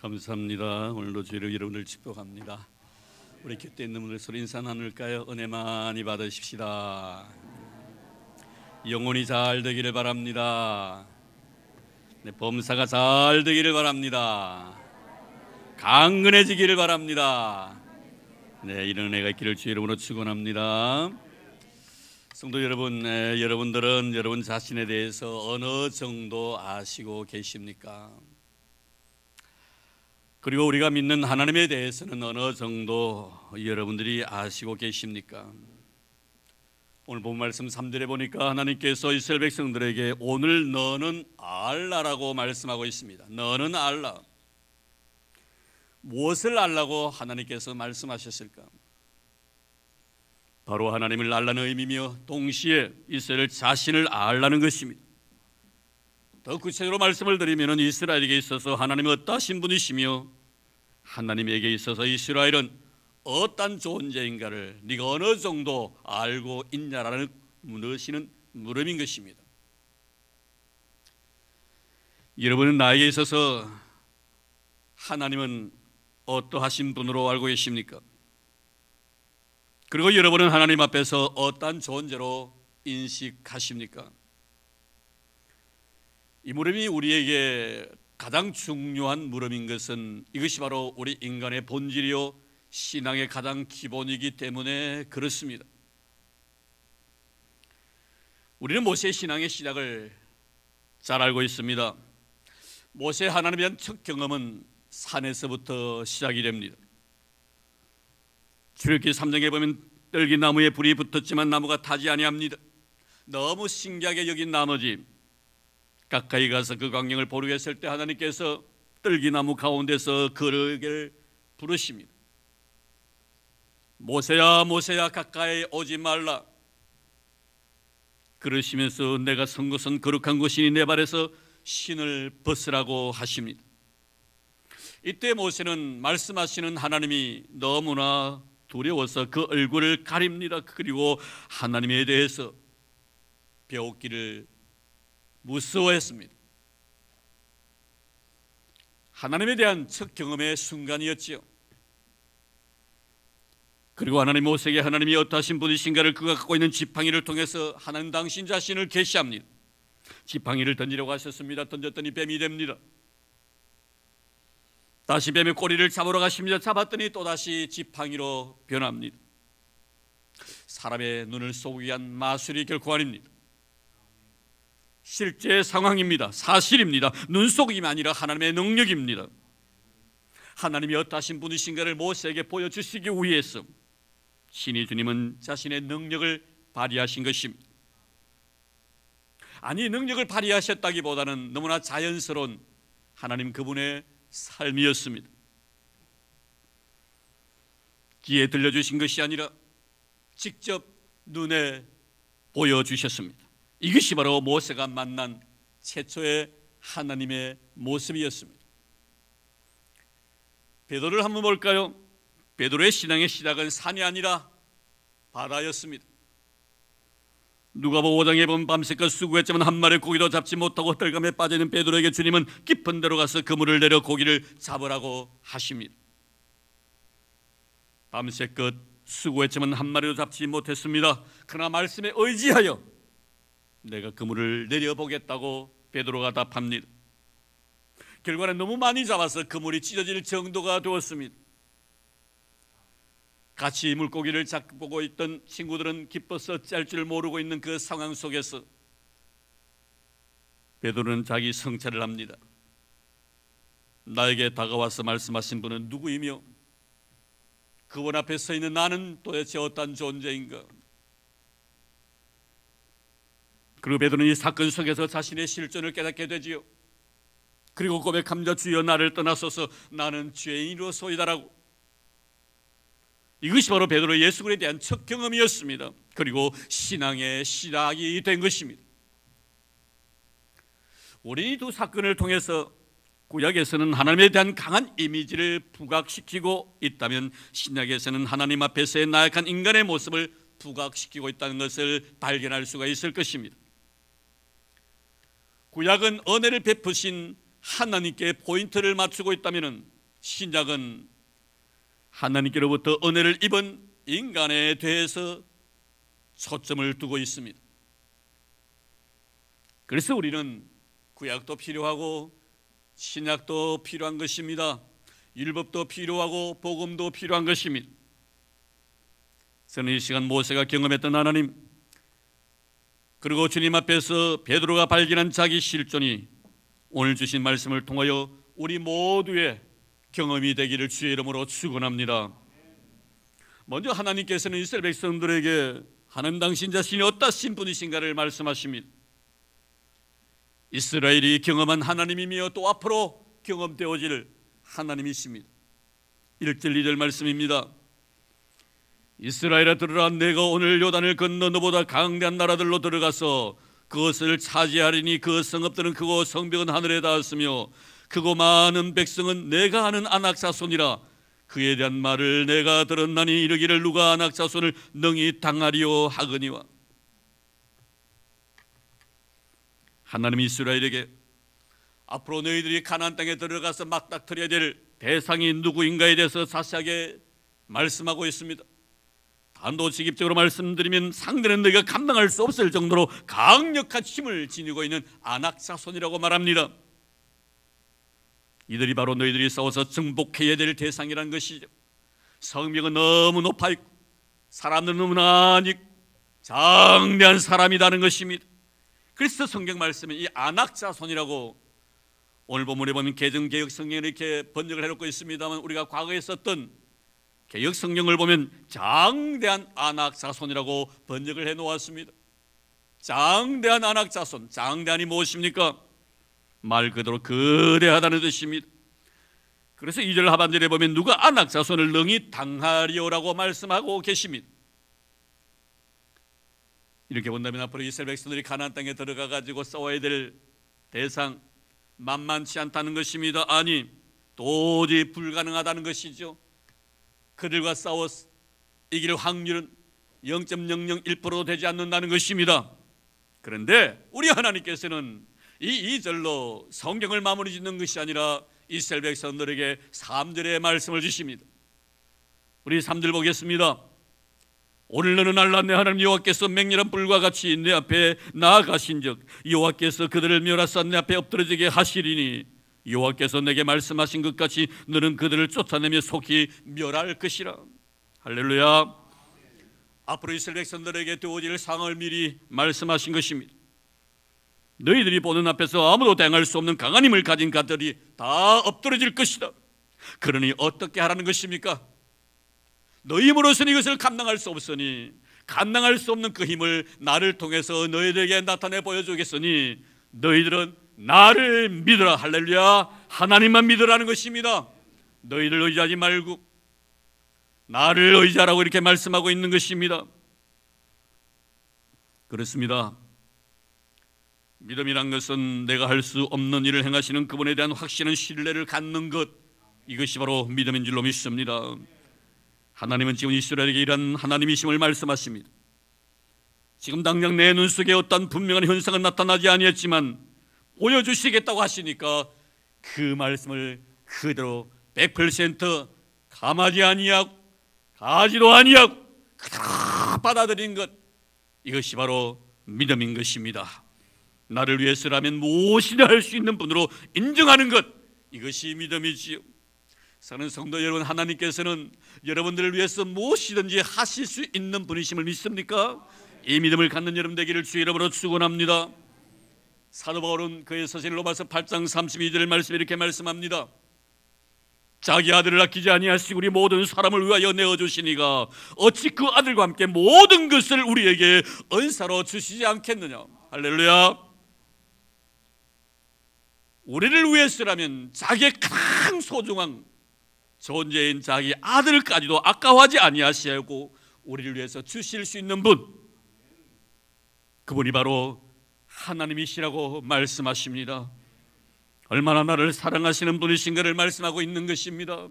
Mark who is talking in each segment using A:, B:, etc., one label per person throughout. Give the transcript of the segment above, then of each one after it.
A: 감사합니다. 오늘도 주일을 여러분을 축복합니다. 우리 곁에 있는 분들 서로 인사 나눌까요? 은혜 많이 받으십시다. 영혼이 잘 되기를 바랍니다. 네, 범사가 잘 되기를 바랍니다. 강건해지기를 바랍니다. 네, 이런 은혜가 있기를 주의 이름으로 축원합니다. 성도 여러분, 여러분들은 여러분 자신에 대해서 어느 정도 아시고 계십니까? 그리고 우리가 믿는 하나님에 대해서는 어느 정도 여러분들이 아시고 계십니까? 오늘 본 말씀 3절에 보니까 하나님께서 이스라엘 백성들에게 오늘 너는 알라라고 말씀하고 있습니다. 너는 알라. 무엇을 알라고 하나님께서 말씀하셨을까? 바로 하나님을 알라는 의미며 동시에 이스라엘 자신을 알라는 것입니다. 더 구체적으로 말씀을 드리면 이스라엘에게 있어서 하나님은 어떠신 분이시며 하나님에게 있어서 이스라엘은 어떤 존재인가를 네가 어느 정도 알고 있냐라는 물으시는 물음인 것입니다. 여러분은 나에게 있어서 하나님은 어떠하신 분으로 알고 계십니까? 그리고 여러분은 하나님 앞에서 어떤 존재로 인식하십니까? 이 물음이 우리에게 가장 중요한 물음인 것은 이것이 바로 우리 인간의 본질이요 신앙의 가장 기본이기 때문에 그렇습니다. 우리는 모세의 신앙의 시작을 잘 알고 있습니다. 모세의 하나님에 대한 첫 경험은 산에서부터 시작이 됩니다. 출애굽기 3장에 보면 떨기나무에 불이 붙었지만 나무가 타지 아니합니다. 너무 신기하게 여긴 나머지 가까이 가서 그 광경을 보려고 했을 때 하나님께서 떨기나무 가운데서 그를 부르십니다. 모세야 모세야 가까이 오지 말라. 그러시면서 내가 선 것은 거룩한 것이니 내 발에서 신을 벗으라고 하십니다. 이때 모세는 말씀하시는 하나님이 너무나 두려워서 그 얼굴을 가립니다. 그리고 하나님에 대해서 배웠기를 무서워했습니다. 하나님에 대한 첫 경험의 순간이었지요. 그리고 하나님 모세에게 하나님이 어떠하신 분이신가를 그가 갖고 있는 지팡이를 통해서 하나님 당신 자신을 계시합니다. 지팡이를 던지려고 하셨습니다. 던졌더니 뱀이 됩니다. 다시 뱀의 꼬리를 잡으러 가십니다. 잡았더니 또다시 지팡이로 변합니다. 사람의 눈을 쏘기 위한 마술이 결코 아닙니다. 실제 상황입니다. 사실입니다. 눈속임이 아니라 하나님의 능력입니다. 하나님이 어떠하신 분이신가를 모세에게 보여주시기 위해서 신이 주님은 자신의 능력을 발휘하신 것입니다. 아니 능력을 발휘하셨다기보다는 너무나 자연스러운 하나님 그분의 삶이었습니다. 귀에 들려주신 것이 아니라 직접 눈에 보여주셨습니다. 이것이 바로 모세가 만난 최초의 하나님의 모습이었습니다. 베드로를 한번 볼까요? 베드로의 신앙의 시작은 산이 아니라 바다였습니다. 누가복음 5장에 보면 밤새껏 수고했지만 한 마리 고기도 잡지 못하고 헛들감에 빠져있는 베드로에게 주님은 깊은 데로 가서 그물을 내려 고기를 잡으라고 하십니다. 밤새껏 수고했지만 한 마리도 잡지 못했습니다. 그러나 말씀에 의지하여 내가 그물을 내려보겠다고 베드로가 답합니다. 결과는 너무 많이 잡아서 그물이 찢어질 정도가 되었습니다. 같이 물고기를 잡고 보고 있던 친구들은 기뻐서 짤 줄 모르고 있는 그 상황 속에서 베드로는 자기 성찰을 합니다. 나에게 다가와서 말씀하신 분은 누구이며 그분 앞에 서 있는 나는 도대체 어떤 존재인가? 그리고 베드로는 이 사건 속에서 자신의 실존을 깨닫게 되지요. 그리고 고백합니다. 주여 나를 떠나소서 나는 죄인이로소이다라고. 이것이 바로 베드로의 예수님에 대한 첫 경험이었습니다. 그리고 신앙의 시작이 된 것입니다. 우리 이 두 사건을 통해서 구약에서는 하나님에 대한 강한 이미지를 부각시키고 있다면 신약에서는 하나님 앞에서의 나약한 인간의 모습을 부각시키고 있다는 것을 발견할 수가 있을 것입니다. 구약은 은혜를 베푸신 하나님께 포인트를 맞추고 있다면 신약은 하나님께로부터 은혜를 입은 인간에 대해서 초점을 두고 있습니다. 그래서 우리는 구약도 필요하고 신약도 필요한 것입니다. 율법도 필요하고 복음도 필요한 것입니다. 저는 이 시간 모세가 경험했던 하나님, 그리고 주님 앞에서 베드로가 발견한 자기 실존이 오늘 주신 말씀을 통하여 우리 모두의 경험이 되기를 주의 이름으로 축원합니다. 먼저 하나님께서는 이스라엘 백성들에게 하나님 당신 자신이 어떠신 분이신가를 말씀하십니다. 이스라엘이 경험한 하나님이며 또 앞으로 경험되어질 하나님이십니다. 1절 2절 말씀입니다. 이스라엘아 들으라, 내가 오늘 요단을 건너 너보다 강대한 나라들로 들어가서 그것을 차지하리니 그 성읍들은 크고 성벽은 하늘에 닿았으며 크고 많은 백성은 내가 아는 아낙 자손이라. 그에 대한 말을 내가 들었나니 이르기를 누가 아낙 자손을 능히 당하리요 하거니와. 하나님이 이스라엘에게 앞으로 너희들이 가나안 땅에 들어가서 맞닥뜨려야 될 대상이 누구인가에 대해서 자세하게 말씀하고 있습니다. 단도직입적으로 말씀드리면 상대는 너희가 감당할 수 없을 정도로 강력한 힘을 지니고 있는 아낙 자손이라고 말합니다. 이들이 바로 너희들이 싸워서 정복해야 될 대상이라는 것이죠. 성벽은 너무 높아 있고 사람들은 너무나 장대한 사람이라는 것입니다. 그래서 성경 말씀에 이 아낙 자손이라고 오늘 본문에 보면 개정개혁 성경을 이렇게 번역을 해놓고 있습니다만, 우리가 과거에 썼던 개혁 성경을 보면 장대한 아낙 자손이라고 번역을 해놓았습니다. 장대한 아낙 자손, 장대한이 무엇입니까? 말 그대로 거대하다는 뜻입니다. 그래서 2절 하반절에 보면 누가 아낙 자손을 능히 당하리오라고 말씀하고 계십니다. 이렇게 본다면 앞으로 이스라엘 백성들이 가나안 땅에 들어가 가지고 싸워야 될 대상 만만치 않다는 것입니다. 아니, 도저히 불가능하다는 것이죠. 그들과 싸워 이길 확률은 0.001% 되지 않는다는 것입니다. 그런데 우리 하나님께서는 이 2절로 성경을 마무리 짓는 것이 아니라 이스라엘 백성들에게 3절의 말씀을 주십니다. 우리 3절 보겠습니다. 오늘 너는 알라, 내 하나님 여호와께서 맹렬한 불과 같이 내 앞에 나아가신즉 여호와께서 그들을 멸하사 내 앞에 엎드러지게 하시리니 여호와께서 내게 말씀하신 것 같이 너는 그들을 쫓아내며 속히 멸할 것이라. 할렐루야. 앞으로 이스라엘 백성들에게 되어질 상황을 미리 말씀하신 것입니다. 너희들이 보는 앞에서 아무도 대항할 수 없는 강한 힘을 가진 자들이 다 엎드러질 것이다. 그러니 어떻게 하라는 것입니까? 너희 힘으로서는 이것을 감당할 수 없으니 감당할 수 없는 그 힘을 나를 통해서 너희들에게 나타내 보여주겠으니 너희들은 나를 믿으라. 할렐루야. 하나님만 믿으라는 것입니다. 너희들 의지하지 말고 나를 의지하라고 이렇게 말씀하고 있는 것입니다. 그렇습니다. 믿음이란 것은 내가 할 수 없는 일을 행하시는 그분에 대한 확신은 신뢰를 갖는 것, 이것이 바로 믿음인 줄로 믿습니다. 하나님은 지금 이스라엘에게 이런 하나님이심을 말씀하십니다. 지금 당장 내 눈 속에 어떤 분명한 현상은 나타나지 아니했지만 보여주시겠다고 하시니까 그 말씀을 그대로 100% 감하지 아니하고 가지도 아니하고 그대로 받아들인 것, 이것이 바로 믿음인 것입니다. 나를 위해서라면 무엇이나 할 수 있는 분으로 인정하는 것, 이것이 믿음이지요. 사랑하는 성도 여러분, 하나님께서는 여러분들을 위해서 무엇이든지 하실 수 있는 분이심을 믿습니까? 이 믿음을 갖는 여러분 되기를 주의 이름으로 축원합니다. 사도 바울은 그의 서신 로마서 8장 32절 말씀에 이렇게 말씀합니다. 자기 아들을 아끼지 아니하시고 우리 모든 사람을 위하여 내어주시니가 어찌 그 아들과 함께 모든 것을 우리에게 은사로 주시지 않겠느냐. 할렐루야. 우리를 위해서라면 자기의 가장 소중한 존재인 자기 아들까지도 아까워하지 아니하시고 우리를 위해서 주실 수 있는 분, 그분이 바로 하나님이시라고 말씀하십니다. 얼마나 나를 사랑하시는 분이신가를 말씀하고 있는 것입니다.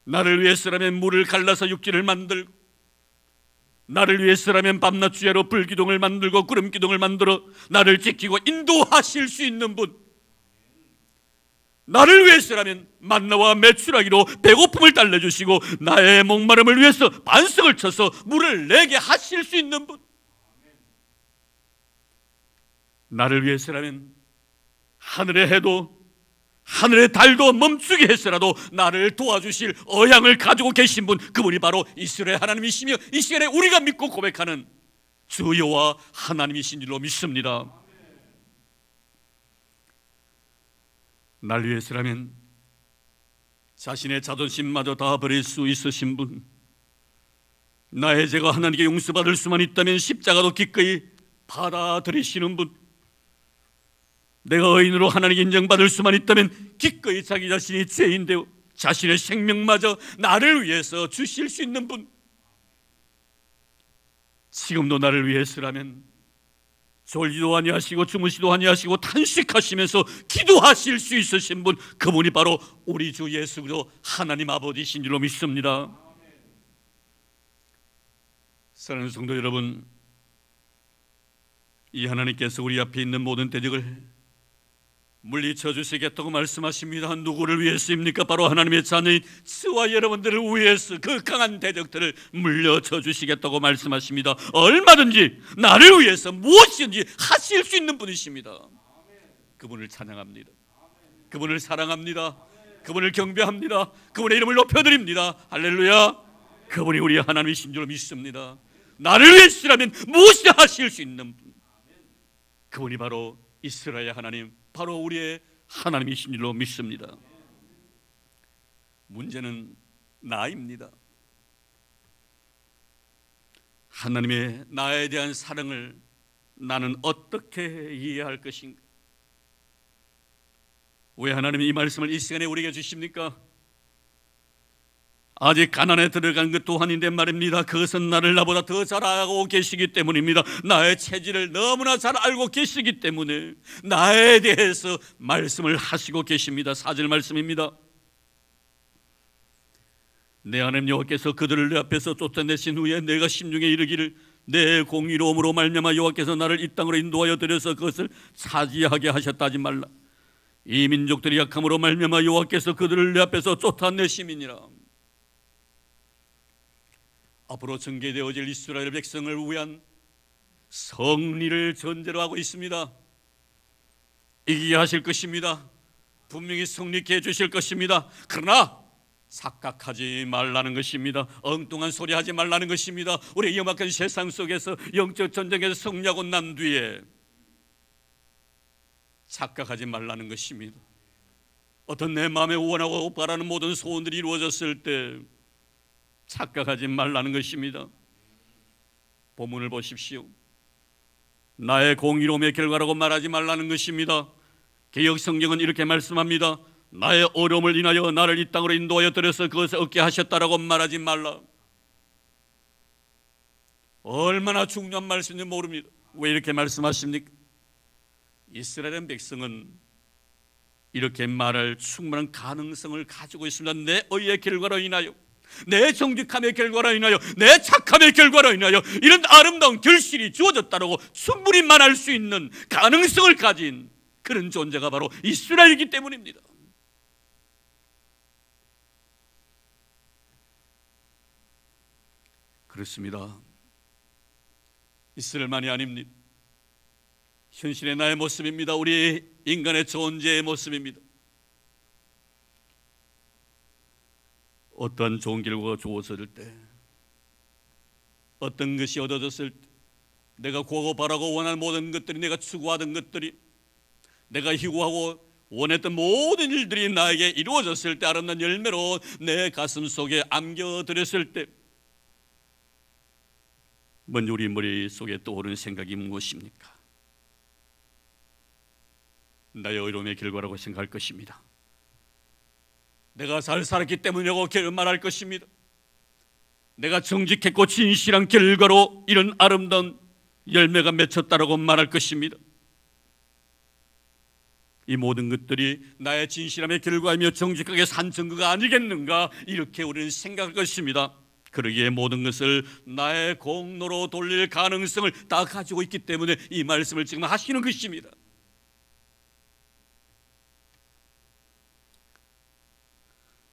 A: 나를 위해서라면 물을 갈라서 육지를 만들고, 나를 위해서라면 밤낮 주야로 불기둥을 만들고 구름기둥을 만들어 나를 지키고 인도하실 수 있는 분, 나를 위해서라면 만나와 메추라기로 배고픔을 달래주시고 나의 목마름을 위해서 반석을 쳐서 물을 내게 하실 수 있는 분, 나를 위해서라면 하늘의 해도 하늘의 달도 멈추게 해서라도 나를 도와주실 의향을 가지고 계신 분, 그분이 바로 이스라엘 하나님이시며 이 시간에 우리가 믿고 고백하는 주 여호와 하나님이신 줄로 믿습니다. 날 위해서라면 자신의 자존심마저 다 버릴 수 있으신 분, 나의 죄가 하나님께 용서받을 수만 있다면 십자가도 기꺼이 받아들이시는 분, 내가 의인으로 하나님께 인정받을 수만 있다면 기꺼이 자기 자신이 죄인되어 자신의 생명마저 나를 위해서 주실 수 있는 분, 지금도 나를 위해서라면 졸지도 아니하시고 주무시도 아니하시고 탄식하시면서 기도하실 수 있으신 분, 그분이 바로 우리 주 예수 그리스도 하나님 아버지신 줄로 믿습니다. 사랑하는 성도 여러분, 이 하나님께서 우리 앞에 있는 모든 대적을 물리쳐 주시겠다고 말씀하십니다. 누구를 위해서입니까? 바로 하나님의 자녀인 저와 여러분들을 위해서 그 강한 대적들을 물려쳐 주시겠다고 말씀하십니다. 얼마든지 나를 위해서 무엇이든지 하실 수 있는 분이십니다. 그분을 찬양합니다. 그분을 사랑합니다. 그분을 경배합니다. 그분의 이름을 높여드립니다. 할렐루야. 그분이 우리 하나님이신 줄 믿습니다. 나를 위해서라면 무엇이나 하실 수 있는 분, 그분이 바로 이스라엘 하나님, 바로 우리의 하나님이신 줄로 믿습니다. 문제는 나입니다. 하나님의 나에 대한 사랑을 나는 어떻게 이해할 것인가? 왜 하나님이 이 말씀을 이 시간에 우리에게 주십니까? 아직 가난에 들어간 것도 아닌데 말입니다. 그것은 나를 나보다 더 잘 알고 계시기 때문입니다. 나의 체질을 너무나 잘 알고 계시기 때문에 나에 대해서 말씀을 하시고 계십니다. 4절 말씀입니다. 내 하나님 여호와께서 그들을 내 앞에서 쫓아내신 후에 내가 심중에 이르기를 내 공의로움으로 말미암아 여호와께서 나를 이 땅으로 인도하여 들여서 그것을 차지하게 하셨다 하지 말라. 이 민족들이 약함으로 말미암아 여호와께서 그들을 내 앞에서 쫓아내심이니라. 앞으로 전개되어질 이스라엘 백성을 위한 승리를 전제로 하고 있습니다. 이기게 하실 것입니다. 분명히 승리케 해주실 것입니다. 그러나 착각하지 말라는 것입니다. 엉뚱한 소리 하지 말라는 것입니다. 우리 영악한 세상 속에서 영적 전쟁에서 승리하고 난 뒤에 착각하지 말라는 것입니다. 어떤 내 마음에 원하고 바라는 모든 소원들이 이루어졌을 때 착각하지 말라는 것입니다. 본문을 보십시오. 나의 공의로움의 결과라고 말하지 말라는 것입니다. 개역 성경은 이렇게 말씀합니다. 나의 어려움을 인하여 나를 이 땅으로 인도하여 들여서 그것을 얻게 하셨다라고 말하지 말라. 얼마나 중요한 말씀인지 모릅니다. 왜 이렇게 말씀하십니까? 이스라엘 백성은 이렇게 말할 충분한 가능성을 가지고 있습니다. 내 의의 결과로 인하여, 내 정직함의 결과로 인하여, 내 착함의 결과로 인하여 이런 아름다운 결실이 주어졌다고 충분히 말할 수 있는 가능성을 가진 그런 존재가 바로 이스라엘이기 때문입니다. 그렇습니다. 이스라엘만이 아닙니다. 현실의 나의 모습입니다. 우리 인간의 존재의 모습입니다. 어떠한 좋은 결과가 주어졌을 때, 어떤 것이 얻어졌을 때, 내가 구하고 바라고 원하는 모든 것들이, 내가 추구하던 것들이, 내가 희구하고 원했던 모든 일들이 나에게 이루어졌을 때, 아름다운 열매로 내 가슴 속에 안겨들였을 때, 먼저 우리 머릿속에 떠오르는 생각이 무엇입니까? 나의 어려움의 결과라고 생각할 것입니다. 내가 잘 살았기 때문이라고 말할 것입니다. 내가 정직했고 진실한 결과로 이런 아름다운 열매가 맺혔다라고 말할 것입니다. 이 모든 것들이 나의 진실함의 결과이며 정직하게 산 증거가 아니겠는가, 이렇게 우리는 생각할 것입니다. 그러기에 모든 것을 나의 공로로 돌릴 가능성을 다 가지고 있기 때문에 이 말씀을 지금 하시는 것입니다.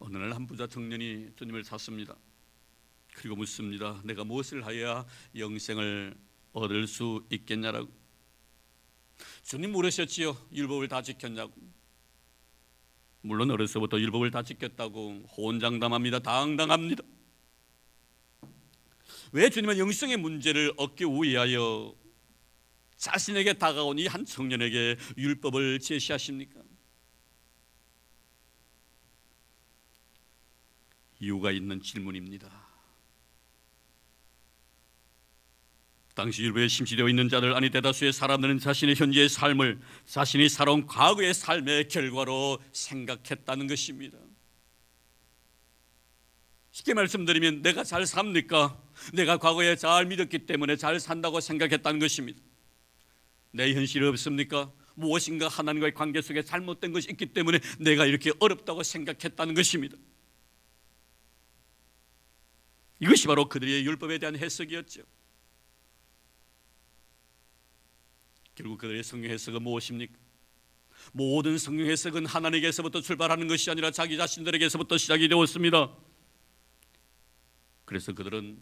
A: 어느 날 한 부자 청년이 주님을 찾습니다. 그리고 묻습니다. 내가 무엇을 하여야 영생을 얻을 수 있겠냐라고. 주님 물으셨지요. 율법을 다 지켰냐고. 물론 어려서부터 율법을 다 지켰다고 호언장담합니다. 당당합니다. 왜 주님은 영생의 문제를 얻기 위하여 자신에게 다가온 이 한 청년에게 율법을 제시하십니까? 이유가 있는 질문입니다. 당시 율법에 심취되어 있는 자들 아니 대다수의 사람들은 자신의 현재의 삶을 자신이 살아온 과거의 삶의 결과로 생각했다는 것입니다. 쉽게 말씀드리면 내가 잘 삽니까? 내가 과거에 잘 믿었기 때문에 잘 산다고 생각했다는 것입니다. 내 현실이 없습니까? 무엇인가 하나님과의 관계 속에 잘못된 것이 있기 때문에 내가 이렇게 어렵다고 생각했다는 것입니다. 이것이 바로 그들의 율법에 대한 해석이었죠. 결국 그들의 성경 해석은 무엇입니까? 모든 성경 해석은 하나님께서부터 출발하는 것이 아니라 자기 자신들에게서부터 시작이 되었습니다. 그래서 그들은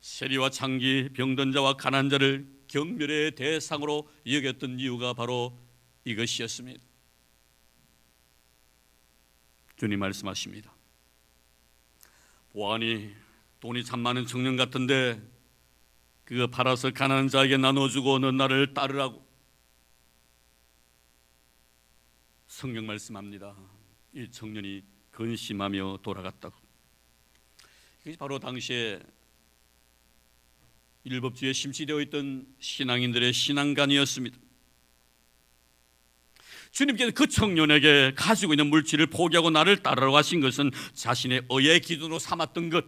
A: 세리와 창기, 병든 자와 가난한 자를 경멸의 대상으로 여겼던 이유가 바로 이것이었습니다. 주님 말씀하십니다. 보아하니 돈이 참 많은 청년 같은데 그거 팔아서 가난한 자에게 나눠주고 너 나를 따르라고. 성경 말씀합니다. 이 청년이 근심하며 돌아갔다고. 이것이 바로 당시에 율법주의에 심취되어 있던 신앙인들의 신앙관이었습니다. 주님께서 그 청년에게 가지고 있는 물질을 포기하고 나를 따르라고 하신 것은 자신의 의의 기준으로 삼았던 것,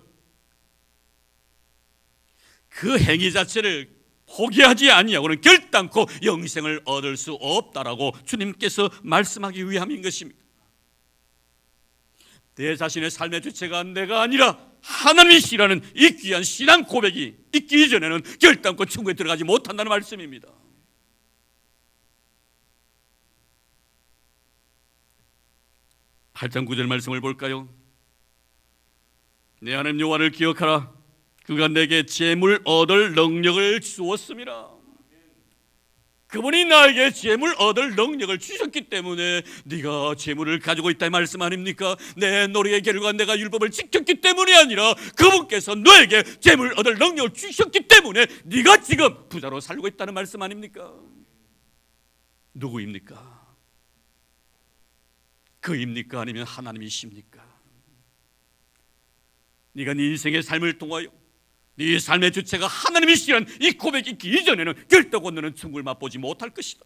A: 그 행위 자체를 포기하지 아니하고는 결단코 영생을 얻을 수 없다라고 주님께서 말씀하기 위함인 것입니다. 내 자신의 삶의 주체가 내가 아니라 하나님이시라는 이 귀한 신앙 고백이 있기 이전에는 결단코 천국에 들어가지 못한다는 말씀입니다. (8장 9절) 말씀을 볼까요? 내 하나님 여호와를 기억하라. 그가 내게 재물 얻을 능력을 주었습니다. 그분이 나에게 재물 얻을 능력을 주셨기 때문에 네가 재물을 가지고 있다 이 말씀 아닙니까? 내 노력의 결과 내가 율법을 지켰기 때문이 아니라 그분께서 너에게 재물 얻을 능력을 주셨기 때문에 네가 지금 부자로 살고 있다는 말씀 아닙니까? 누구입니까? 그입니까? 아니면 하나님이십니까? 네가 네 인생의 삶을 통하여 네 삶의 주체가 하나님이시란 이 고백이 있기 이전에는 결코 너는 천국을 맛보지 못할 것이다.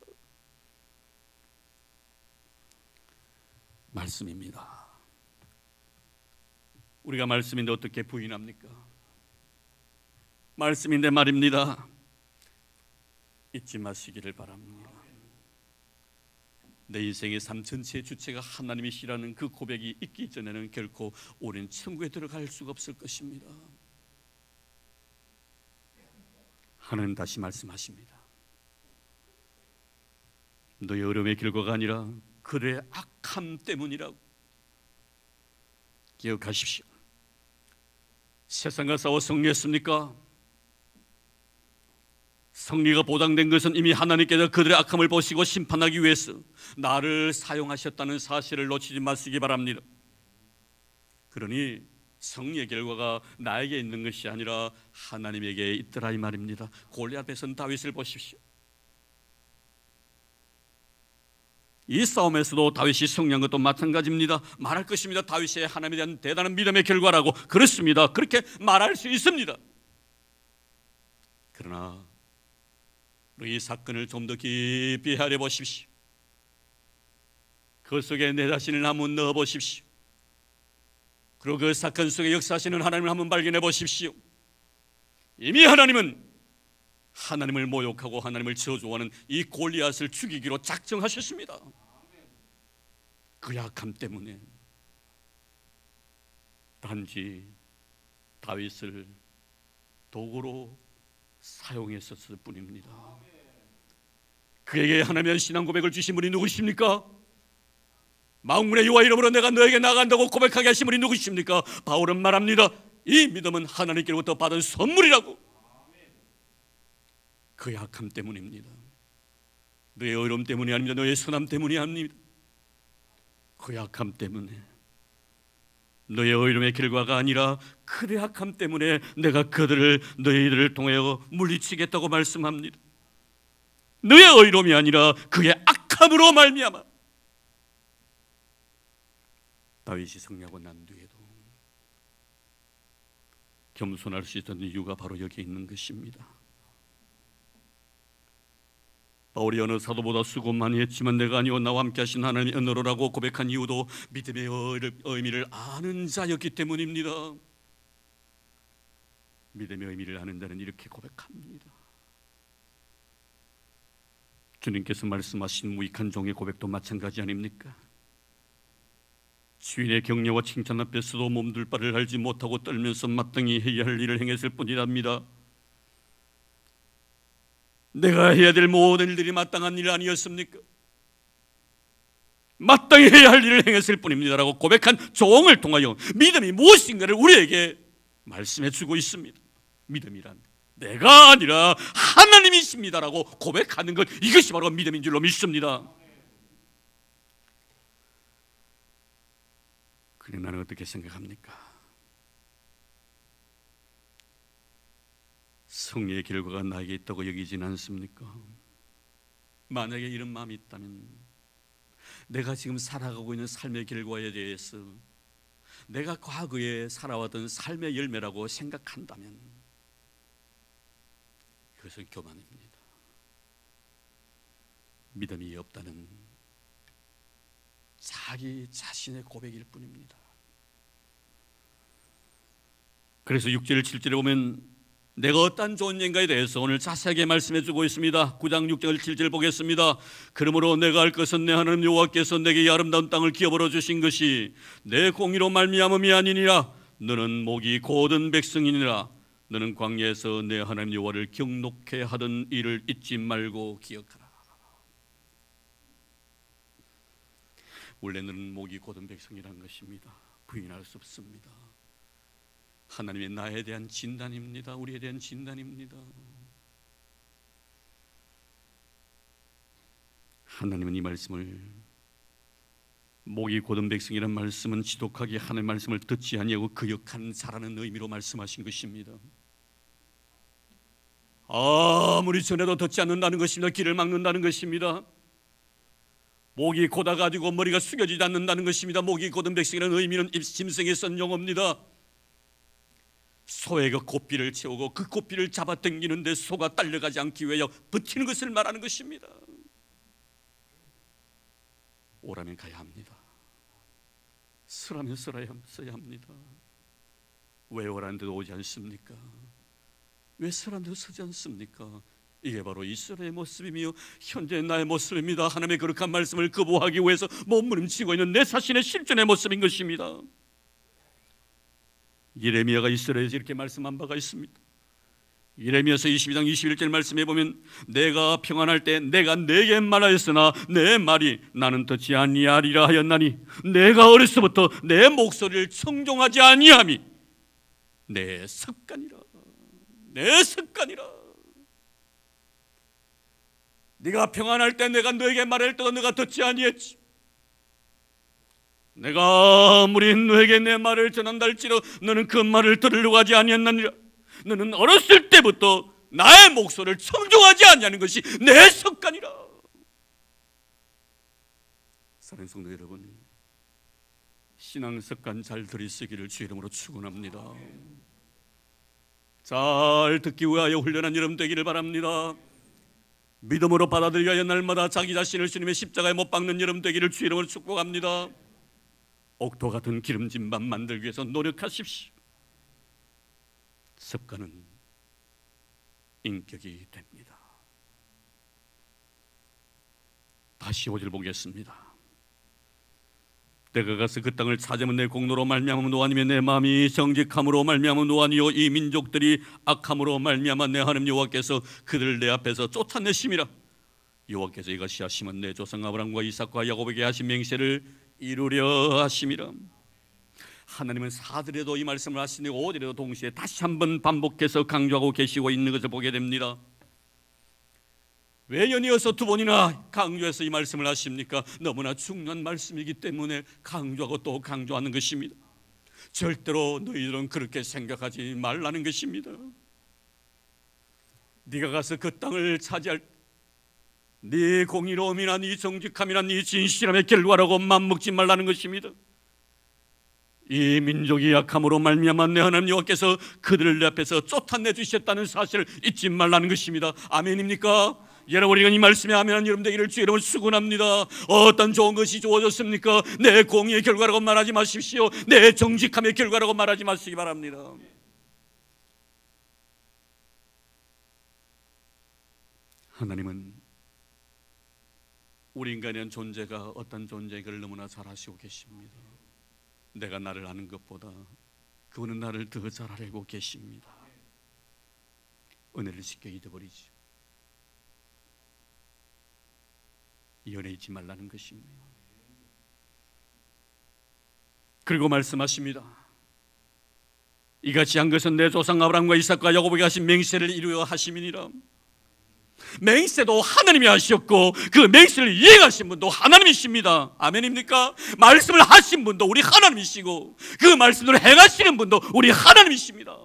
A: 말씀입니다. 우리가 말씀인데 어떻게 부인합니까? 말씀인데 말입니다. 잊지 마시기를 바랍니다. 내 인생의 삶 전체의 주체가 하나님이시라는 그 고백이 있기 전에는 결코 우리는 천국에 들어갈 수가 없을 것입니다. 하나님 다시 말씀하십니다. 너의 어려움의 결과가 아니라 그들의 악함 때문이라고. 기억하십시오. 세상과 싸워 승리했습니까? 승리가 보장된 것은 이미 하나님께서 그들의 악함을 보시고 심판하기 위해서 나를 사용하셨다는 사실을 놓치지 마시기 바랍니다. 그러니 승리의 결과가 나에게 있는 것이 아니라 하나님에게 있더라 이 말입니다. 골리앗 앞에선 다윗을 보십시오. 이 싸움에서도 다윗이 승리한 것도 마찬가지입니다. 말할 것입니다. 다윗의 하나님에 대한 대단한 믿음의 결과라고. 그렇습니다. 그렇게 말할 수 있습니다. 그러나 이 사건을 좀 더 깊이 헤아려 보십시오. 그 속에 내 자신을 한번 넣어 보십시오. 그리고 그 사건 속에 역사하시는 하나님을 한번 발견해 보십시오. 이미 하나님은 하나님을 모욕하고 하나님을 저주하는 이 골리앗을 죽이기로 작정하셨습니다. 그 약함 때문에 단지 다윗을 도구로 사용했었을 뿐입니다. 그에게 하나님의 신앙 고백을 주신 분이 누구십니까? 만군의 여호와 이름으로 내가 너에게 나간다고 고백하게 하신 분이 누구십니까? 바울은 말합니다. 이 믿음은 하나님께로부터 받은 선물이라고. 그의 악함 때문입니다. 너의 어려움 때문이 아닙니다. 너의 선함 때문이 아닙니다. 그의 악함 때문에, 너의 어려움의 결과가 아니라 그의 악함 때문에 내가 너희들을 통하여 물리치겠다고 말씀합니다. 너의 어려움이 아니라 그의 악함으로 말미암아. 다윗이 승리하고 난 뒤에도 겸손할 수 있던 이유가 바로 여기에 있는 것입니다. 바울이 어느 사도보다 수고 많이 했지만 내가 아니오 나와 함께 하신 하나님의 은혜로라고 고백한 이유도 믿음의 의미를 아는 자였기 때문입니다. 믿음의 의미를 아는 자는 이렇게 고백합니다. 주님께서 말씀하신 무익한 종의 고백도 마찬가지 아닙니까? 주인의 격려와 칭찬 앞에서도 몸둘 바를 알지 못하고 떨면서 마땅히 해야 할 일을 행했을 뿐이랍니다. 내가 해야 될 모든 일들이 마땅한 일 아니었습니까? 마땅히 해야 할 일을 행했을 뿐입니다라고 고백한 종을 통하여 믿음이 무엇인가를 우리에게 말씀해 주고 있습니다. 믿음이란 내가 아니라 하나님이십니다라고 고백하는 것, 이것이 바로 믿음인 줄로 믿습니다. 그래, 나는 어떻게 생각합니까? 승리의 결과가 나에게 있다고 여기진 않습니까? 만약에 이런 마음이 있다면, 내가 지금 살아가고 있는 삶의 결과에 대해서 내가 과거에 살아왔던 삶의 열매라고 생각한다면 그것은 교만입니다. 믿음이 없다는 자기 자신의 고백일 뿐입니다. 그래서 6절 7절에 보면 내가 어떤 좋은 일인가에 대해서 오늘 자세하게 말씀해 주고 있습니다. 9장 6절 7절 보겠습니다. 그러므로 내가 알 것은 내 하나님 여호와께서 내게 이 아름다운 땅을 기업으로 주신 것이 내 공의로 말미암음이 아니니라. 너는 목이 곧은 백성이니라. 너는 광야에서 내 하나님 여호와를 경록해 하던 일을 잊지 말고 기억하라. 원래 너는 목이 곧은 백성이라는 것입니다. 부인할 수 없습니다. 하나님의 나에 대한 진단입니다. 우리에 대한 진단입니다. 하나님은 이 말씀을, 목이 곧은 백성이란 말씀은 지독하게 하나님의 말씀을 듣지 아니하고 거역한 자라는 의미로 말씀하신 것입니다. 아무리 전해도 듣지 않는다는 것입니다. 귀를 막는다는 것입니다. 목이 고다가지고 머리가 숙여지지 않는다는 것입니다. 목이 곧은 백성이라는 의미는 짐승에 쓴 용어입니다. 소의 그 고삐를 채우고 그 고삐를 잡아당기는데 소가 딸려가지 않기 위하여 버티는 것을 말하는 것입니다. 오라면 가야 합니다. 서라면 써야 합니다. 왜 오라는 데도 오지 않습니까? 왜 서라는 데도 서지 않습니까? 이게 바로 이스라엘의 모습이며 현재 나의 모습입니다. 하나님의 거룩한 말씀을 거부하기 위해서 몸부림치고 있는 내 자신의 실존의 모습인 것입니다. 예레미야가 이스라엘에서 이렇게 말씀한 바가 있습니다. 예레미야서 22장 21절 말씀해 보면 내가 평안할 때 내가 내게 말하였으나 내 말이 나는 듣지 아니하리라 하였나니 내가 어려서부터 내 목소리를 청종하지 아니함이 내 습관이라. 내 습관이라. 네가 평안할 때 내가 너에게 말할 때도 너가 듣지 아니했지. 내가 아무리 너에게 내 말을 전한다 할지라도 너는 그 말을 들으려고 하지 아니했느니라. 너는 어렸을 때부터 나의 목소리를 청종하지 아니하는 것이 내 습관이라. 사랑하는 성도 여러분, 신앙 습관 잘 들이쓰기를 주의 이름으로 축원합니다. 잘 듣기 위하여 훈련한 여러분 되기를 바랍니다. 믿음으로 받아들이기 위하여 날마다 자기 자신을 주님의 십자가에 못 박는 여러분 되기를 주의 이름으로 축복합니다. 옥토 같은 기름진 밥 만들기 위해서 노력하십시오. 습관은 인격이 됩니다. 다시 5절 보겠습니다. 내가 가서 그 땅을 찾으면 내 공로로 말미암아 노아니며 내 마음이 정직함으로 말미암아 노아니요 이 민족들이 악함으로 말미암아 내 하나님 여호와께서 그들을 내 앞에서 쫓아내심이라. 여호와께서 이것이 하시면 내 조상 아브라함과 이삭과 야곱에게 하신 맹세를 이루려 하심이라. 하나님은 4절에도 이 말씀을 하시니 5절에도 동시에 다시 한번 반복해서 강조하고 계시고 있는 것을 보게 됩니다. 왜 연이어서 두 번이나 강조해서 이 말씀을 하십니까? 너무나 중요한 말씀이기 때문에 강조하고 또 강조하는 것입니다. 절대로 너희들은 그렇게 생각하지 말라는 것입니다. 네가 가서 그 땅을 차지할 네 공의로움이나 네 정직함이나 네 진실함의 결과라고 맘먹지 말라는 것입니다. 이 민족이 약함으로 말미암아 내 하나님 여호와께서 그들을 내 앞에서 쫓아내 주셨다는 사실을 잊지 말라는 것입니다. 아멘입니까? 여러분, 우리가 이 말씀에 아멘한 여러분 되기를 주의 이름으로 축원합니다. 어떤 좋은 것이 주어졌습니까? 내 공의의 결과라고 말하지 마십시오. 내 정직함의 결과라고 말하지 마시기 바랍니다. 하나님은 우리 인간이란 존재가 어떤 존재인가를 너무나 잘 아시고 계십니다. 내가 나를 아는 것보다 그분은 나를 더 잘 알고 계십니다. 은혜를 쉽게 잊어버리지, 연애 잊지 말라는 것입니다. 그리고 말씀하십니다. 이같이 한 것은 내 조상 아브라함과 이삭과 야곱에게 하신 맹세를 이루어 하심이니라. 맹세도 하나님이 하셨고 그 맹세를 이행하신 분도 하나님이십니다. 아멘입니까? 말씀을 하신 분도 우리 하나님이시고 그 말씀을 행하시는 분도 우리 하나님이십니다.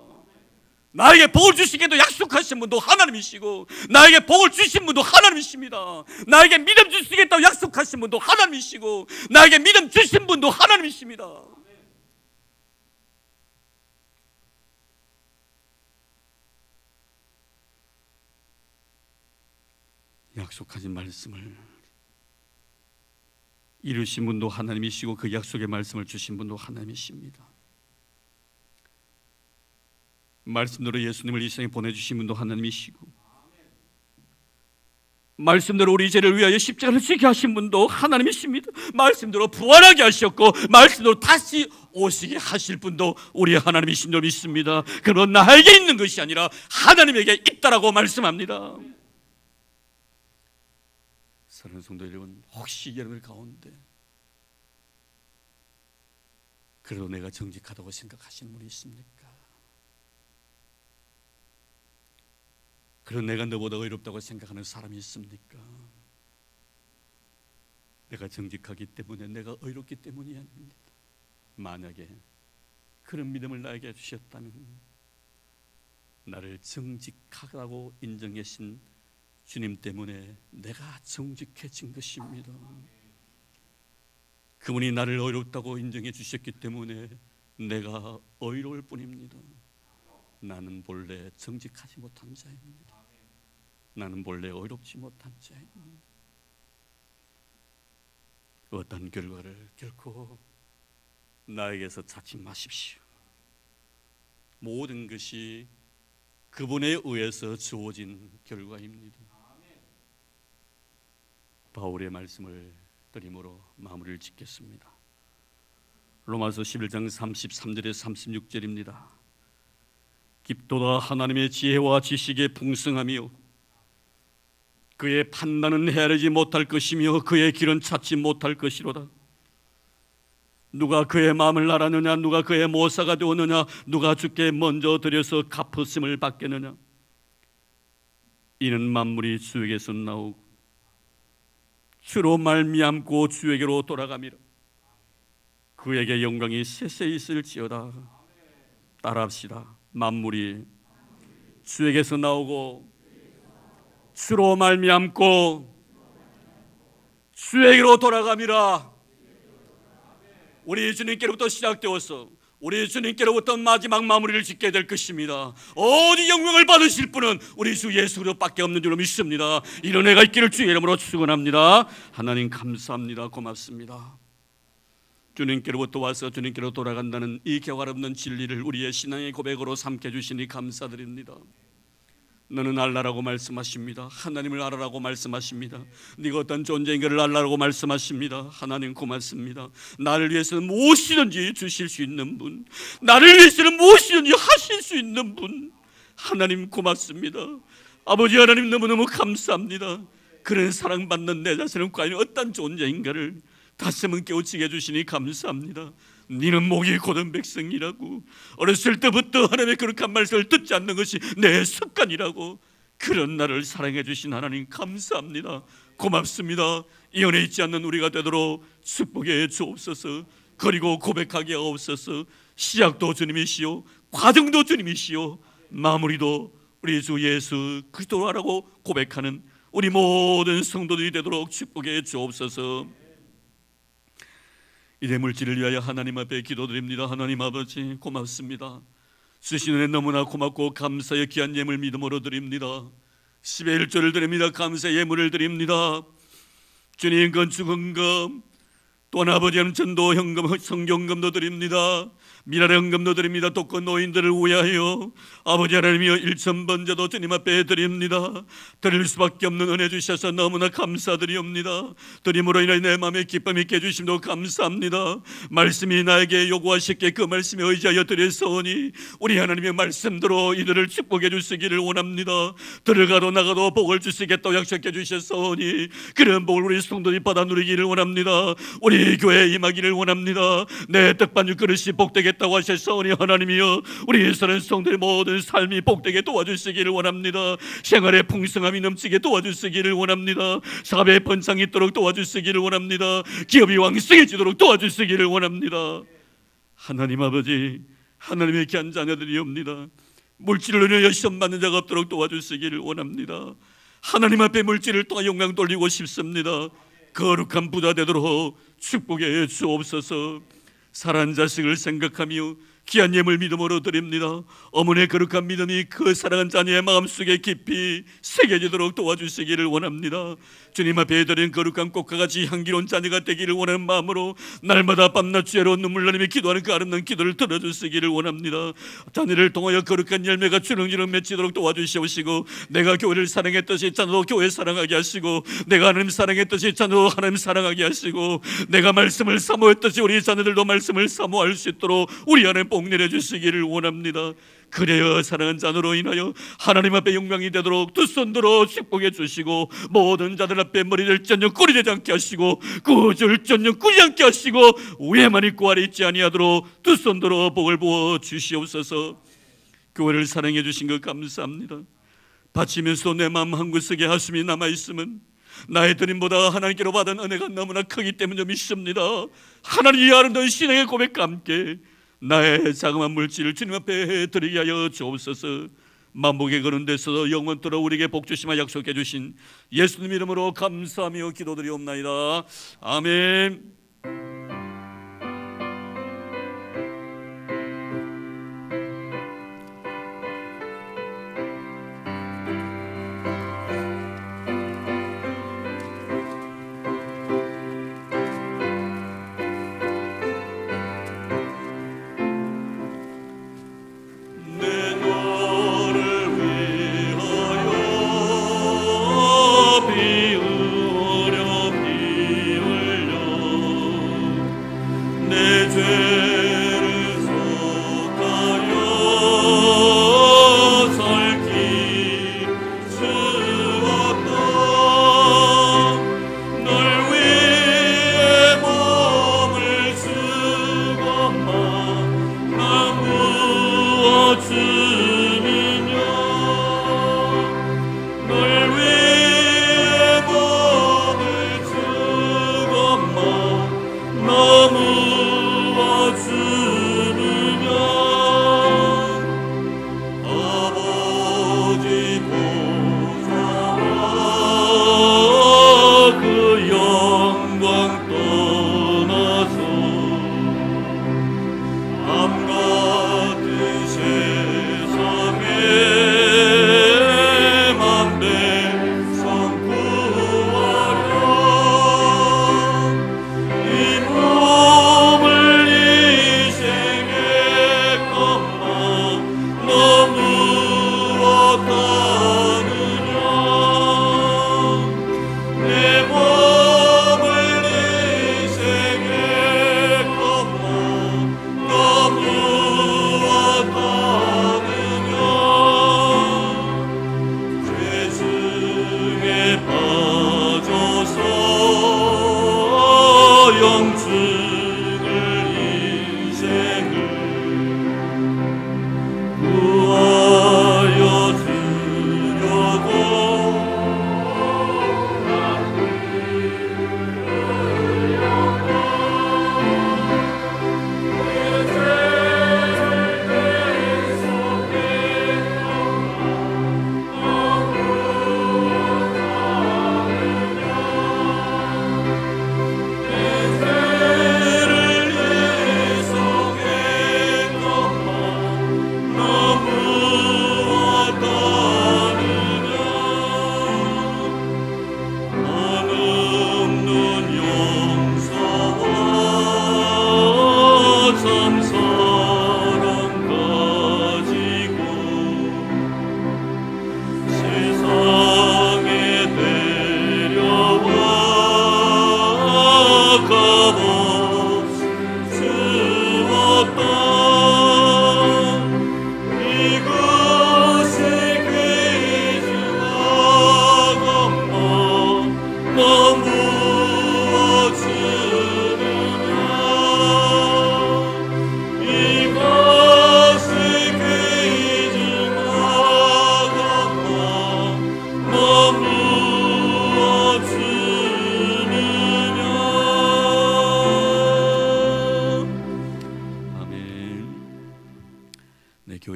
A: 나에게 복을 주시기도 약속하신 분도 하나님이시고 나에게 복을 주신 분도 하나님이십니다. 나에게 믿음 주시겠다고 약속하신 분도 하나님이시고 나에게 믿음 주신 분도 하나님이십니다. 약속하신 말씀을 이루신 분도 하나님이시고 그 약속의 말씀을 주신 분도 하나님이십니다. 말씀대로 예수님을 이 세상에 보내주신 분도 하나님이시고 말씀대로 우리 죄를 위하여 십자가를 지게 하신 분도 하나님이십니다. 말씀대로 부활하게 하셨고 말씀대로 다시 오시게 하실 분도 우리 하나님이신 줄 믿습니다. 그러나 나에게 있는 것이 아니라 하나님에게 있다라고 말씀합니다. 사랑하는 성도 여러분, 혹시 여러분 가운데 그래도 내가 정직하다고 생각하시는 분이 있습니까? 그래도 내가 너보다 의롭다고 생각하는 사람이 있습니까? 내가 정직하기 때문에, 내가 의롭기 때문이 아닙니다. 만약에 그런 믿음을 나에게 주셨다면 나를 정직하다고 인정하신 주님 때문에 내가 정직해진 것입니다. 그분이 나를 의롭다고 인정해 주셨기 때문에 내가 의로울 뿐입니다. 나는 본래 정직하지 못한 자입니다. 나는 본래 의롭지 못한 자입니다. 어떤 결과를 결코 나에게서 찾지 마십시오. 모든 것이 그분에 의해서 주어진 결과입니다. 바울의 말씀을 드림으로 마무리를 짓겠습니다. 로마서 11장 33절에 36절입니다. 깊도다 하나님의 지혜와 지식의 풍성하며 그의 판단은 헤아리지 못할 것이며 그의 길은 찾지 못할 것이로다. 누가 그의 마음을 알았느냐? 누가 그의 모사가 되었느냐? 누가 주께 먼저 드려서 갚으심을 받겠느냐? 이는 만물이 주에게서 나오고 주로 말미암고 주에게로 돌아가미라. 그에게 영광이 세세히 있을지어다. 따라합시다. 만물이 주에게서 나오고 주로 말미암고 주에게로 돌아가미라. 우리 주님께로부터 시작되어서 우리 주님께로부터 마지막 마무리를 짓게 될 것입니다. 어디 영광을 받으실 분은 우리 주 예수 그리스도밖에 없는 줄로 믿습니다. 이런 애가 있기를 주의 이름으로 축원합니다. 하나님 감사합니다. 고맙습니다. 주님께로부터 와서 주님께로 돌아간다는 이 격알 없는 진리를 우리의 신앙의 고백으로 삼게 주시니 감사드립니다. 너는 알라라고 말씀하십니다. 하나님을 알아라고 말씀하십니다. 네가 어떤 존재인가를 알라라고 말씀하십니다. 하나님 고맙습니다. 나를 위해서는 무엇이든지 주실 수 있는 분, 나를 위해서는 무엇이든지 하실 수 있는 분, 하나님 고맙습니다. 아버지 하나님 너무너무 감사합니다. 그런 사랑받는 내 자신은 과연 어떤 존재인가를 다시 한번 깨우치게 해주시니 감사합니다. 니는 목이 고든 백성이라고, 어렸을 때부터 하나님의 거룩한 말씀을 듣지 않는 것이 내 습관이라고, 그런 나를 사랑해 주신 하나님 감사합니다. 고맙습니다. 이 은혜 잊지 않는 우리가 되도록 축복해 주옵소서. 그리고 고백하게 하옵소서. 시작도 주님이시오, 과정도 주님이시오, 마무리도 우리 주 예수 그리스도로 하라고 고백하는 우리 모든 성도들이 되도록 축복해 주옵소서. 이 대물질을 위하여 하나님 앞에 기도드립니다. 하나님 아버지 고맙습니다. 주신 은혜 너무나 고맙고 감사의 귀한 예물 믿음으로 드립니다. 10의 1조를 드립니다. 감사의 예물을 드립니다. 주님 건축헌금, 또한 아버지 하나님 전도 헌금, 성경금도 드립니다. 미랄의 헌금도 드립니다. 독거 노인들을 위하여 아버지 하나님이여 1,000번제도 주님 앞에 드립니다. 드릴 수밖에 없는 은혜 주셔서 너무나 감사드리옵니다. 드림으로 인하여 내 마음에 기쁨 있게 해주심도 감사합니다. 말씀이 나에게 요구하셨기에 그 말씀에 의지하여 드렸사오니 우리 하나님의 말씀대로 이들을 축복해 주시기를 원합니다. 들어가도 나가도 복을 주시겠다고 약속해 주셨사오니 그런 복을 우리 성도들이 받아 누리기를 원합니다. 우리 교회에 임하기를 원합니다. 내 떡반죽 그릇이 복되겠다고 하셨사오니 하나님이여 우리 사는 성도의 모든 삶이 복되게 도와주시기를 원합니다. 생활의 풍성함이 넘치게 도와주시기를 원합니다. 사업의 번창이 있도록 도와주시기를 원합니다. 기업이 왕성해지도록 도와주시기를 원합니다. 하나님 아버지, 하나님의 귀한 자녀들이옵니다. 물질을 인하여 시험받는 자가 없도록 도와주시기를 원합니다. 하나님 앞에 물질을 통해 영광 돌리고 싶습니다. 거룩한 부자 되도록 축복해 주옵소서. 사랑하는 자식을 생각하며 귀한 예물 믿음으로 드립니다. 어머니의 거룩한 믿음이 그 사랑하는 자녀의 마음속에 깊이 새겨지도록 도와주시기를 원합니다. 주님 앞에 드린 거룩한 꽃과 같이 향기로운 자녀가 되기를 원하는 마음으로 날마다 밤낮 주야로 눈물 흘리며 기도하는 그 아름다운 기도를 들어주시기를 원합니다. 자녀를 통하여 거룩한 열매가 주렁주렁 맺히도록 도와주시옵시고, 내가 교회를 사랑했듯이 자녀도 교회 사랑하게 하시고, 내가 하나님 사랑했듯이 자녀도 하나님 사랑하게 하시고, 내가 말씀을 사모했듯이 우리 자녀들도 말씀을 사모할 수 있도록 우리 안에 복 내려 주시기를 원합니다. 그래야 사랑하는 자녀로 인하여 하나님 앞에 영광이 되도록 두 손 들어 축복해 주시고, 모든 자들 앞에 머리를 전혀 꿀이 되지 않게 하시고, 꾸줄 전혀 꾸지 않게 하시고, 위에만 있고 아래 있지 아니하도록 두 손 들어 복을 부어 주시옵소서. 교회를 사랑해 주신 것 감사합니다. 바치면서 내 마음 한구석에 하심이 남아있으면 나의 드림보다 하나님께로 받은 은혜가 너무나 크기 때문에 믿습니다. 하나님의 아름다운 신앙의 고백과 함께 나의 자그마한 물질을 주님 앞에 드리게 하여 주옵소서. 만복에 거는 데서 영원토록 우리에게 복 주시마 약속해 주신 예수님 이름으로 감사하며 기도드리옵나이다. 아멘.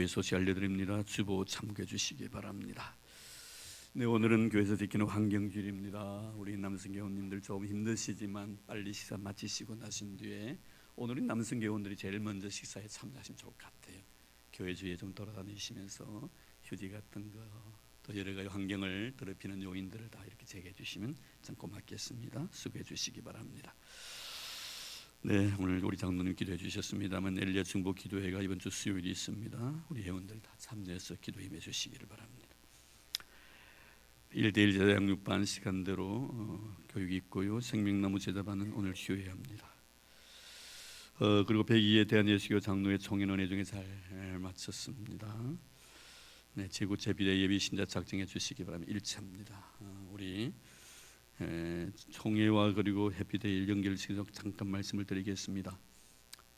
A: 소식 알려드립니다. 주보 참고해 주시기 바랍니다. 네, 오늘은 교회에서 지키는 환경주일입니다. 우리 남성교원님들 조금 힘드시지만 빨리 식사 마치시고 나신 뒤에 오늘은 남성교원들이 제일 먼저 식사에 참여하시면 좋을 것 같아요. 교회 주위에 좀 돌아다니시면서 휴지 같은 거, 또 여러 가지 환경을 더럽히는 요인들을 다 이렇게 제거해 주시면 참 고맙겠습니다. 수고해 주시기 바랍니다. 네, 오늘 우리 장로님 기도해 주셨습니다만 엘리야 중보 기도회가 이번 주 수요일이 있습니다. 우리 회원들 다 참여해서 기도 임해 주시기를 바랍니다. 1대1 제자 양육반 시간대로 교육이 있고요. 생명나무 제자반은 오늘 휴회합니다. 그리고 102회 대한예수교 장로회 총연원회 중에 잘 마쳤습니다. 네, 제구 제비대 예비 신자 작정해 주시기 바랍니다. 1차입니다. 우리 총회와 그리고 해피데이 연결시켜서 잠깐 말씀을 드리겠습니다.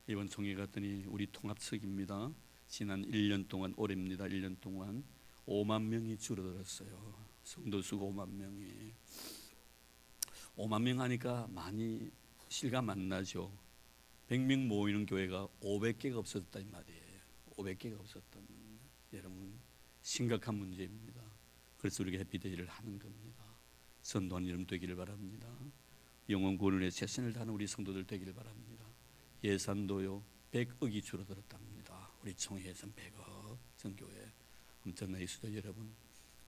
A: 이번 총회 갔더니 우리 통합석입니다. 지난 1년 동안 올해입니다. 1년 동안 5만 명이 줄어들었어요. 성도수가 5만 명이 5만 명 하니까 많이 실감 안 나죠. 100명 모이는 교회가 500개가 없었다 이 말이에요. 500개가 없었다면 여러분 심각한 문제입니다. 그래서 우리가 해피데이를 하는 겁니다. 선도하는 여러분 되기를 바랍니다. 영혼 구원을 위해 최선을 다하는 우리 성도들 되기를 바랍니다. 예산도요 100억이 줄어들었답니다. 우리 총회 예산 100억 전교회 엄청나게 수도 여러분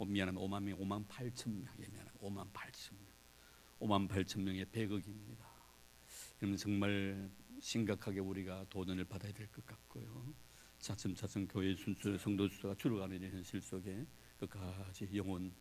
A: 미안하면 5만 명 5만 8천 명 미안하면 5만 8천 명 5만 8천 명에 100억입니다. 여러분 정말 심각하게 우리가 도전을 받아야 될 것 같고요. 차츰차츰 교회 순수 성도 수가 줄어가는 현실 속에 끝까지 영혼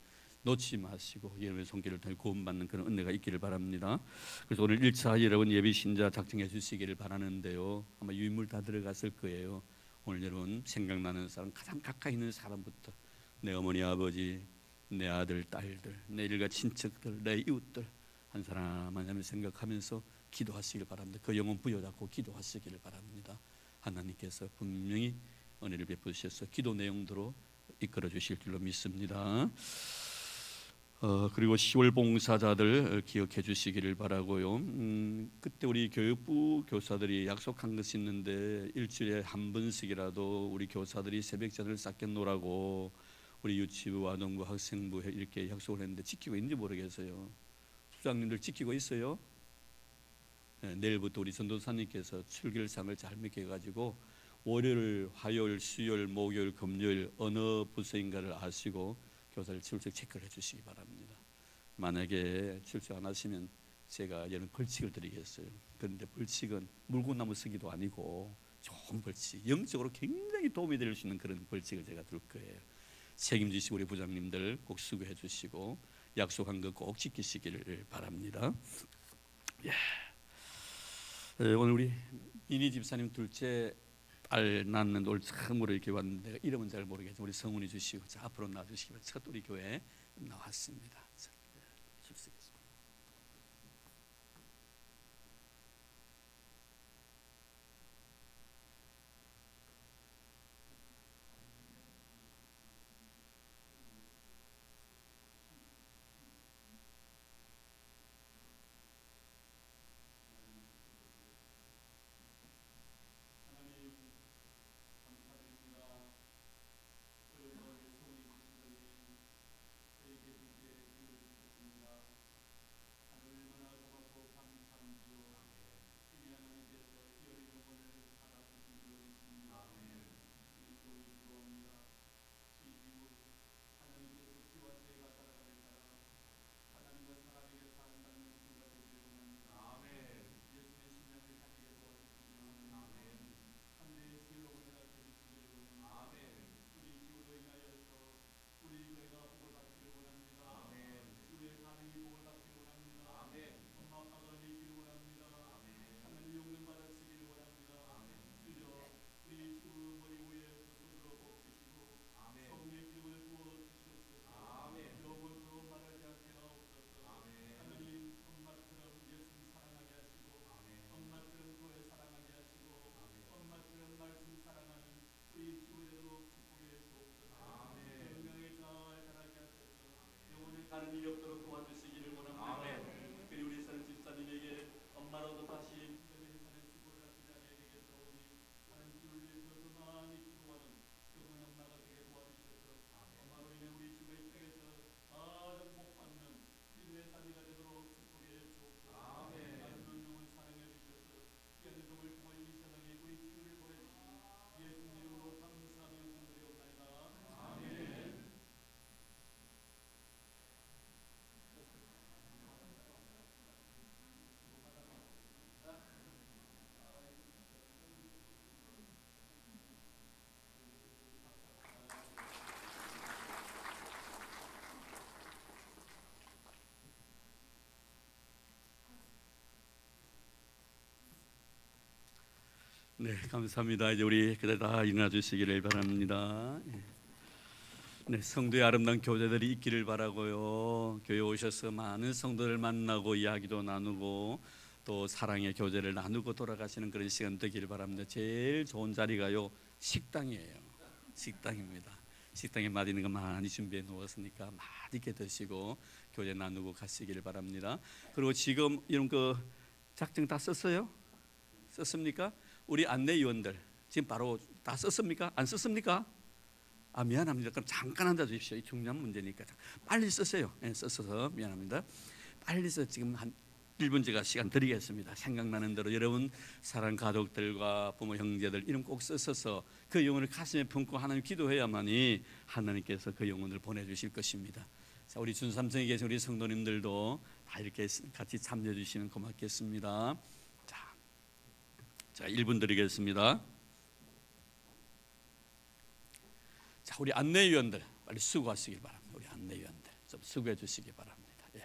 A: 놓지 마시고 여러분의 손길을 통해 구원받는 그런 은혜가 있기를 바랍니다. 그래서 오늘 1차 여러분 예비 신자 작정해 주시기를 바라는데요. 아마 유인물 다 들어갔을 거예요. 오늘 여러분 생각나는 사람 가장 가까이 있는 사람부터 내 어머니 아버지, 내 아들 딸들, 내 일가 친척들, 내 이웃들 한 사람 한 사람 생각하면서 기도하시길 바랍니다. 그 영혼 부여잡고 기도하시기를 바랍니다. 하나님께서 분명히 은혜를 베푸셔서 기도 내용대로 이끌어 주실 줄로 믿습니다. 그리고 10월 봉사자들 기억해 주시기를 바라고요. 그때 우리 교육부 교사들이 약속한 것이 있는데 일주일에 한 번씩이라도 우리 교사들이 새벽전을 쌓게 놓으라고 우리 유치부, 아동부, 학생부 이렇게 약속을 했는데 지키고 있는지 모르겠어요. 수장님들 지키고 있어요? 네, 내일부터 우리 전도사님께서 출결상을 잘 맡겨가지고 월요일, 화요일, 수요일, 목요일, 금요일 어느 부서인가를 아시고 교사를 출석 체크를 해주시기 바랍니다. 만약에 출석 안 하시면 제가 여러분 벌칙을 드리겠어요. 그런데 벌칙은 물구나무 서기도 아니고 좋은 벌칙, 영적으로 굉장히 도움이 될 수 있는 그런 벌칙을 제가 줄 거예요. 책임지시고 우리 부장님들 꼭 수고해 주시고 약속한 거 꼭 지키시기를 바랍니다. 오늘 우리 미니 집사님 둘째 딸 낳는 올 처음으로 이렇게 왔는데 이름은 잘 모르겠지만 우리 성훈이 주시고 자 앞으로 나와주시기 바랍니다. 첫 우리 교회 나왔습니다. 자, 출석했습니다. 네, 감사합니다. 이제 우리 그대 다 일어나 주시기를 바랍니다. 네, 성도의 아름다운 교제들이 있기를 바라고요. 교회 오셔서 많은 성도를 만나고 이야기도 나누고 또 사랑의 교제를 나누고 돌아가시는 그런 시간 되기를 바랍니다. 제일 좋은 자리가요, 식당이에요. 식당입니다. 식당에 맛있는 거 많이 준비해 놓았으니까 맛있게 드시고 교제 나누고 가시기를 바랍니다. 그리고 지금 이런 그 작정 다 썼어요? 썼습니까? 우리 안내위원들 지금 바로 다 썼습니까? 안 썼습니까? 아, 미안합니다. 그럼 잠깐 앉아 주십시오. 이 중요한 문제니까 빨리 쓰세요. 네, 써서 미안합니다. 빨리 써. 지금 한 1분 제가 시간 드리겠습니다. 생각나는 대로 여러분 사랑 가족들과 부모 형제들 이름 꼭 써서 그 영혼을 가슴에 품고 하나님 기도해야만이 하나님께서 그 영혼을 보내주실 것입니다. 자, 우리 준삼성에 계신 우리 성도님들도 다 이렇게 같이 참여해 주시면 고맙겠습니다. 자, 1분 드리겠습니다. 자, 우리 안내위원들 빨리 수고하시길 바랍니다. 우리 안내위원들 좀 수고해 주시기 바랍니다. 예.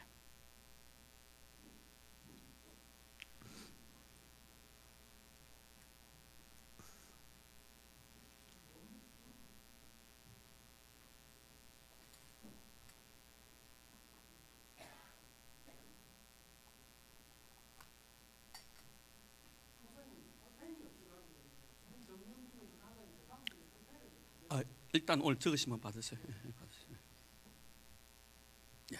A: 일단 오늘 적으시면 받으세요. 예.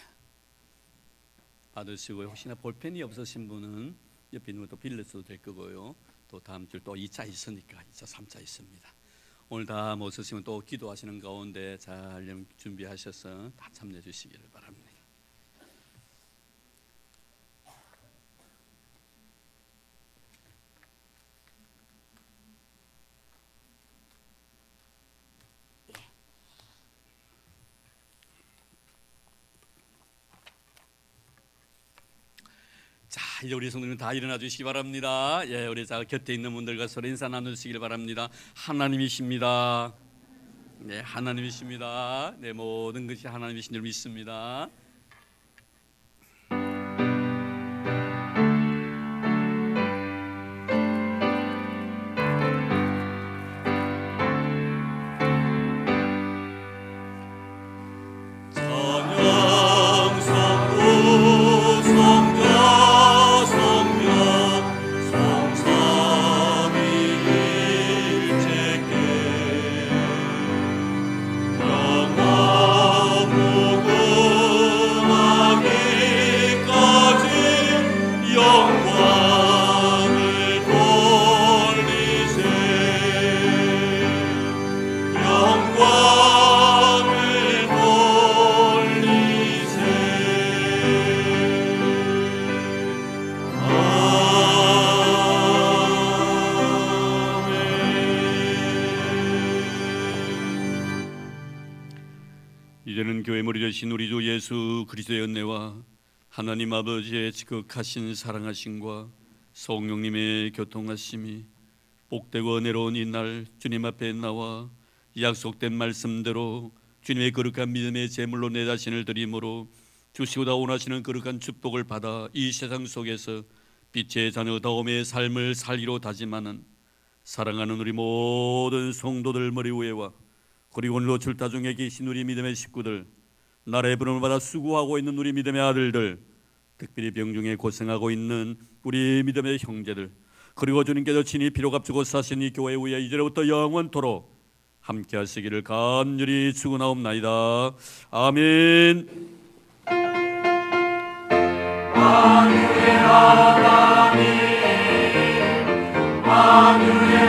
A: 받으시고요. 혹시나 볼펜이 없으신 분은 옆에 있는 것도 빌려서도 될 거고요. 또 다음 주 또 2차 있으니까 2차, 3차 있습니다. 오늘 다 못 쓰시면 또 기도하시는 가운데 잘 준비하셔서 다 참여해 주시기를 바랍니다. 자, 이제 우리 성도님 다 일어나 주시기 바랍니다. 예, 우리 자 곁에 있는 분들과 서로 인사 나누시길 바랍니다. 하나님이십니다. 네, 하나님이십니다. 네, 모든 것이 하나님이신 줄 믿습니다. 이제는 교회 머리 되신 우리 주 예수 그리스도의 은혜와 하나님 아버지의 지극하신 사랑하심과 성령님의 교통하심이 복되고 은혜로운 이날 주님 앞에 나와 약속된 말씀대로 주님의 거룩한 믿음의 제물로 내 자신을 드림으로 주시고다 원하시는 거룩한 축복을 받아 이 세상 속에서 빛의 자녀다움의 삶을 살기로 다짐하는 사랑하는 우리 모든 성도들 머리 위에와 그리고 오늘도 출타 중에 계신 우리 믿음의 식구들, 나라의 부름을 받아 수고하고 있는 우리 믿음의 아들들, 특별히 병중에 고생하고 있는 우리 믿음의 형제들, 그리고 주님께서 친히 피로 값주고 사신 이 교회 위에 이제로부터 영원토록 함께 하시기를 간절히 축원하옵나이다. 아멘. 하늘의 하나님, 하늘의